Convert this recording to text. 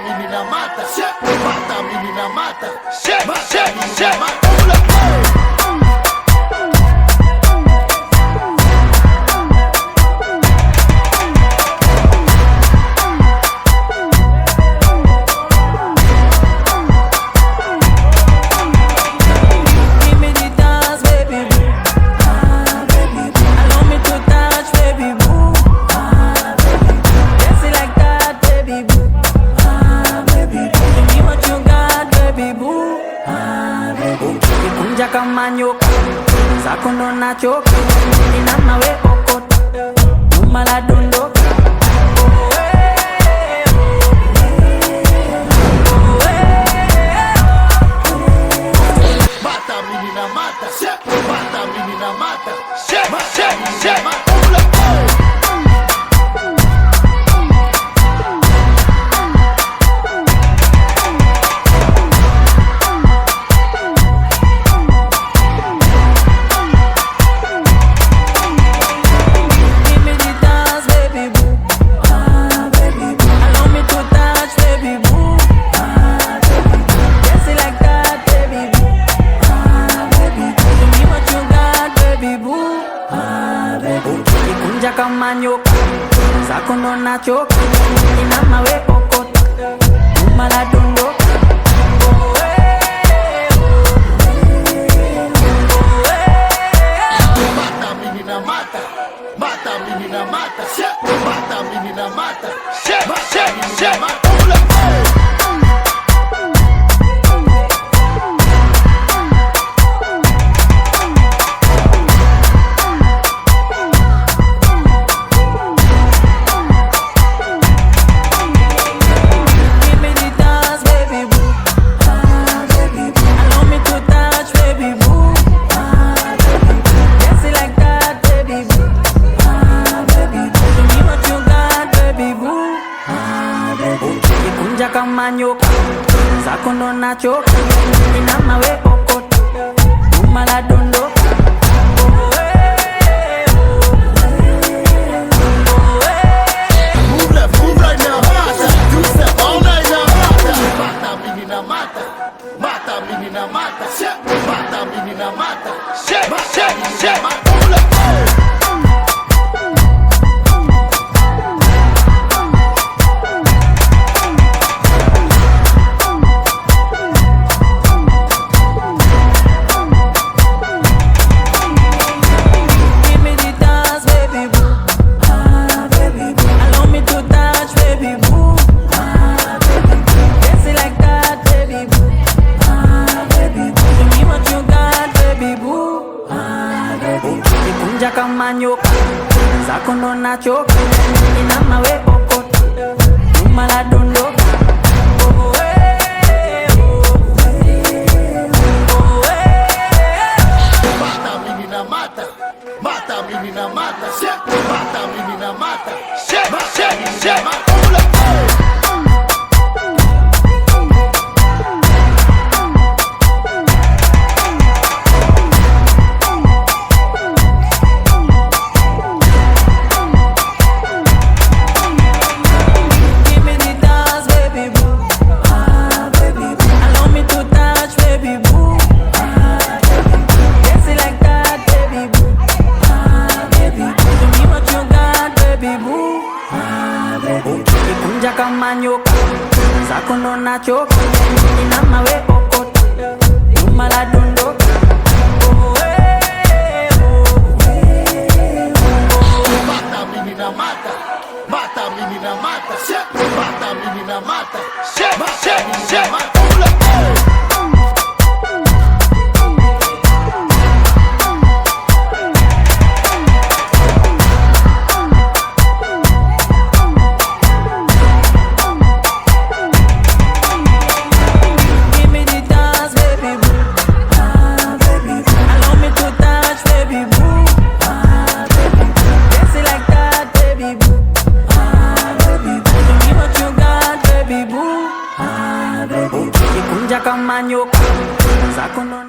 menina mata, mata menina mata, mata menina mata. Kunja kama nyoka zako ndo nachoka, inama we okota nyuma la dondoka. Mata menina mata, mata menina mata, mata menina mata. Kunja kama nyoka zako ndo nachoka, inama we okota nyuma la dondoka. Mata menina mata, mata menina mata, mata menina mata, mata menina mata. Kunja kama nyoka zako ndo nachoka, inama we okota nyuma la dondoka. Move left, move right now. Do step all night now. Mata menina mata, mata menina mata, mata menina mata, mata menina mata. Kunja kama nyoka zako ndo nachoka, inama we okota nyuma la dondoka. Mata menina mata, mata menina mata, mata menina mata, mata menina mata. Kunja kama nyoka zako ndo nachoka, inama we okota nyuma la dondoka. Mata menina mata, mata menina mata, mata menina mata, mata menina mata. Kunja kama nyoka zako ndo